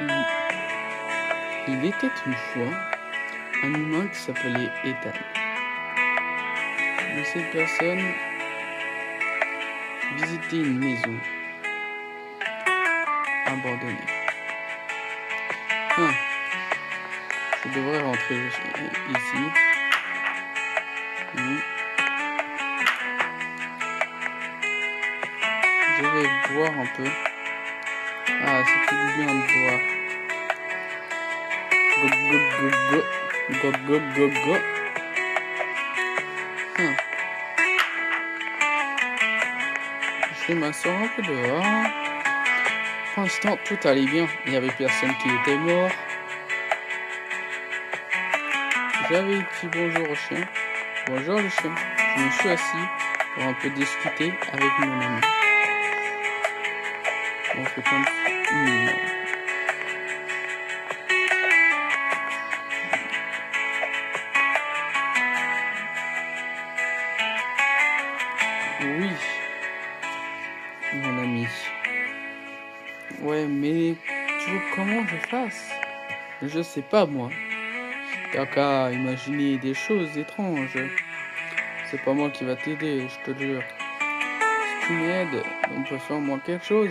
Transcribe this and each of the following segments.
Il, il était une fois un humain qui s'appelait Ethan. Mais cette personne visitait une maison abandonnée. Je devrais rentrer ici. Je vais boire un peu. Ah, ça fait du bien de boire. Go, go, go, go. Go, go, go, go. Je vais m'asseoir un peu dehors. Pour l'instant, tout allait bien. Il n'y avait personne qui était mort. J'avais dit bonjour au chien. Bonjour le chien. Je me suis assis pour un peu discuter avec mon ami. On fait comme Oui, mon ami. Ouais, mais tu veux comment je fasse? Je sais pas moi. T'as qu'à imaginer des choses étranges. C'est pas moi qui va t'aider, je te jure. Si tu m'aides, on peut faire moi quelque chose.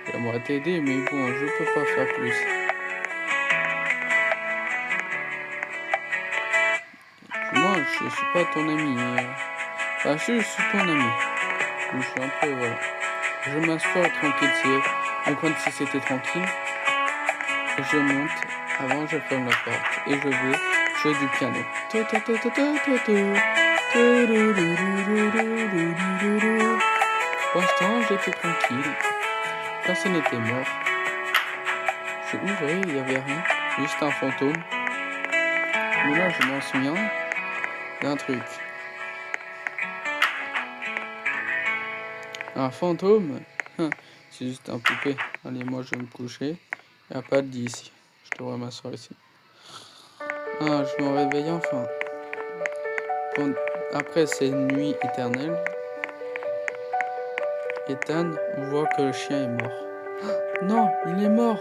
J'aimerais t'aider, mais bon, je peux pas faire plus. Moi, je suis pas ton ami. Enfin, je suis ton ami. Je suis un peu, voilà. Je m'assois tranquille, en compte si c'était tranquille. Je monte, avant je ferme la porte et je vais jouer du piano. Pour l'instant, j'étais tranquille. Personne n'était mort. Je ouvrais, il n'y avait rien. Juste un fantôme. Mais là, je m'en souviens d'un truc. Un fantôme, c'est juste un poupée. Allez, moi, je vais me coucher. Il n'y a pas de lit ici. Je devrais m'asseoir ici. Je me réveille enfin. Après ces nuits éternelles, Ethan voit que le chien est mort. Non, il est mort.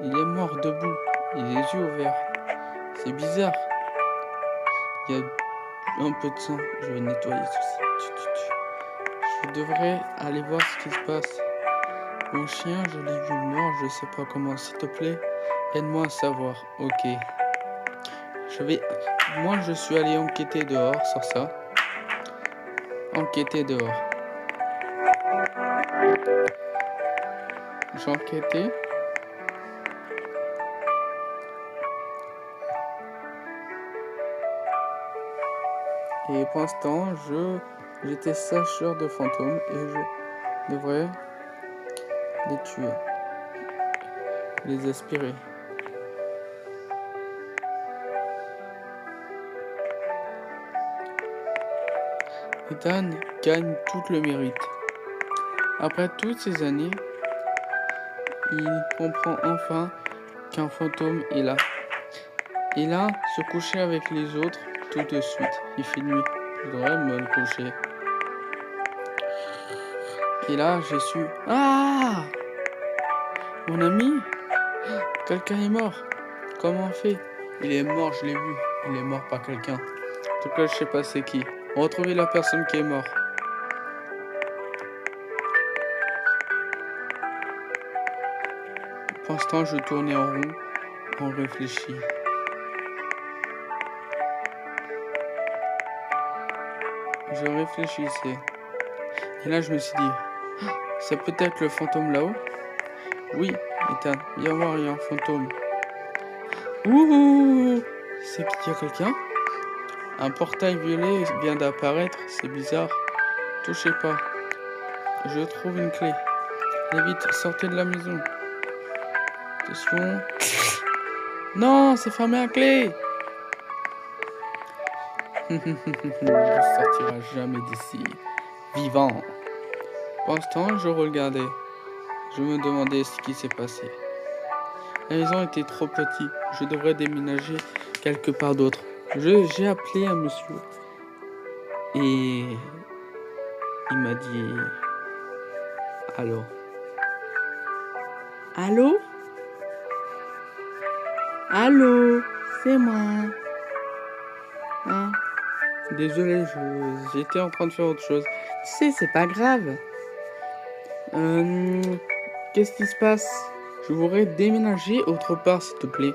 Il est mort debout. Il a les yeux ouverts. C'est bizarre. Il y a un peu de sang. Je vais nettoyer ceci. Je devrais aller voir ce qui se passe. Mon chien, je l'ai vu mort. Je sais pas comment. S'il te plaît, aide-moi à savoir. Ok. Moi, je suis allé enquêter dehors sur ça. Enquêter dehors. J'ai enquêté. Et pour l'instant, j'étais sacheur de fantômes et je devrais les tuer. Les aspirer. Ethan gagne tout le mérite. Après toutes ces années, il comprend enfin qu'un fantôme est là. Il a se coucher avec les autres tout de suite. Il fait nuit. Je devrais me le coucher. Et là, j'ai su. Ah! Mon ami? Quelqu'un est mort. Comment on fait? Il est mort, je l'ai vu. Il est mort par quelqu'un. En tout cas, je sais pas c'est qui. Retrouvez la personne qui est morte. Pour l'instant, je tournais en rond. On réfléchit. Je réfléchissais. Et là, je me suis dit, c'est peut-être le fantôme là-haut? Oui, Ethan, viens voir, il y a un fantôme. Ouh! C'est qu'il y a quelqu'un? Un portail violet vient d'apparaître, c'est bizarre. Touchez pas. Je trouve une clé. Allez vite, sortez de la maison. Attention. Non, c'est fermé à clé. Je ne sortirai jamais d'ici. Vivant. Pour l'instant, je regardais. Je me demandais ce qui s'est passé. La maison était trop petite. Je devrais déménager quelque part d'autre. J'ai appelé un monsieur. Et il m'a dit... Allô. Allô? Allô? C'est moi. Hein? Désolé, j'étais en train de faire autre chose. Tu sais, c'est pas grave. Qu'est-ce qui se passe? Je voudrais déménager autre part, s'il te plaît.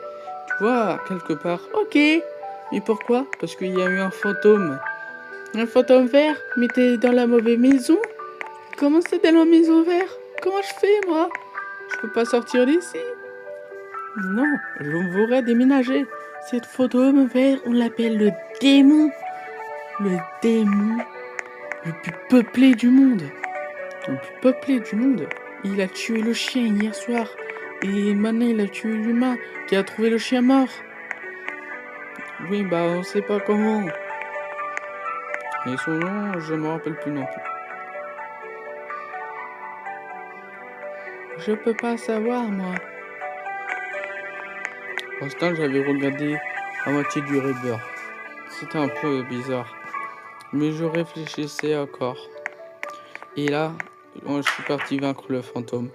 Tu vois, quelque part. Ok. Mais pourquoi? Parce qu'il y a eu un fantôme. Un fantôme vert? Mais t'es dans la mauvaise maison? Comment c'est dans la maison verte? Comment je fais, moi? Je peux pas sortir d'ici. Non, je voudrais déménager. Cette fantôme vert, on l'appelle le démon. Le démon le plus peuplé du monde. Le plus peuplé du monde. Il a tué le chien hier soir. Et maintenant, il a tué l'humain qui a trouvé le chien mort. Oui, bah, on sait pas comment. Et son nom, je me rappelle plus non plus. Je peux pas savoir, moi. Pour l'instant, j'avais regardé à moitié du Rubber. C'était un peu bizarre. Mais je réfléchissais encore. Et là, je suis parti vaincre le fantôme.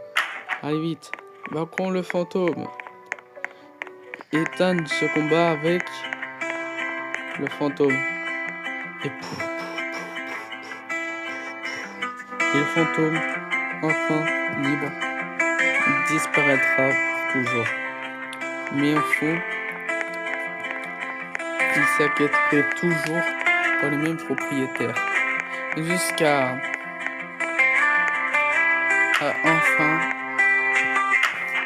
Allez vite, vaincrons le fantôme. Ethan se combat avec le fantôme. Et pouf, et le fantôme, enfin libre, disparaîtra pour toujours. Mais au fond, il s'inquiéterait toujours pour les mêmes propriétaires. Jusqu'à enfin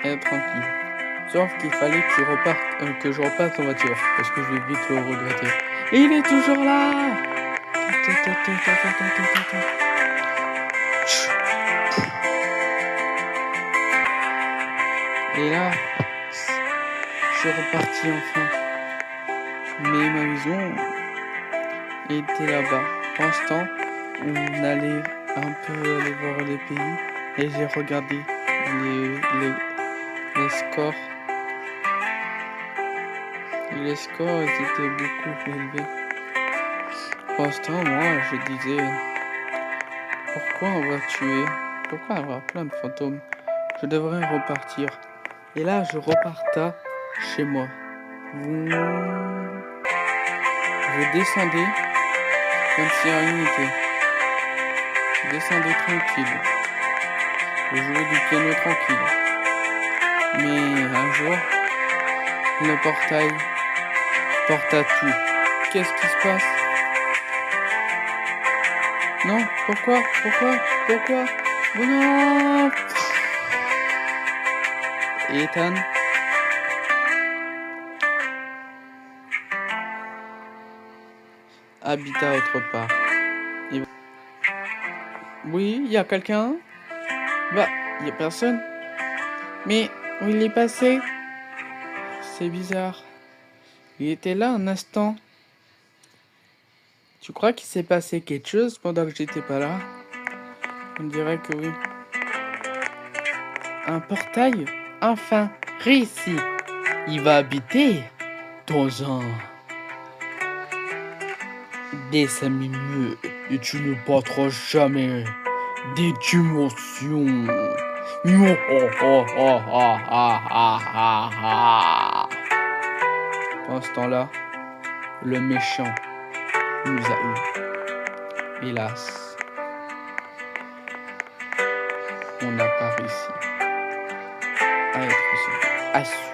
être tranquille. Sauf qu'il fallait que je reparte en voiture, parce que je vais vite le regretter. Et il est toujours là. Et là, je suis reparti enfin. Mais ma maison était là-bas. Pour l'instant, on allait un peu aller voir les pays. Et j'ai regardé les scores. Les scores étaient beaucoup élevés. Pour l'instant, moi, je disais, pourquoi on va tuer? Pourquoi avoir plein de fantômes? Je devrais repartir. Et là, je repartais chez moi. Je descendais comme si rien n'était. Je descendais tranquille. Je jouais du piano tranquille. Mais un jour, le portail porte à tout. Qu'est-ce qui se passe? Non, pourquoi? Oh non! Ethan? Habita autre part. Et... Oui, il y a quelqu'un? Bah, il y a personne. Mais où il est passé? C'est bizarre. Il était là un instant. Tu crois qu'il s'est passé quelque chose pendant que j'étais pas là? On dirait que oui. Un portail? Enfin, réussi. Il va habiter dans un dessin animé et tu ne battras jamais des dimensions. Pendant ce temps-là, le méchant nous a eu. Hélas, on n'a pas réussi à être sauvé.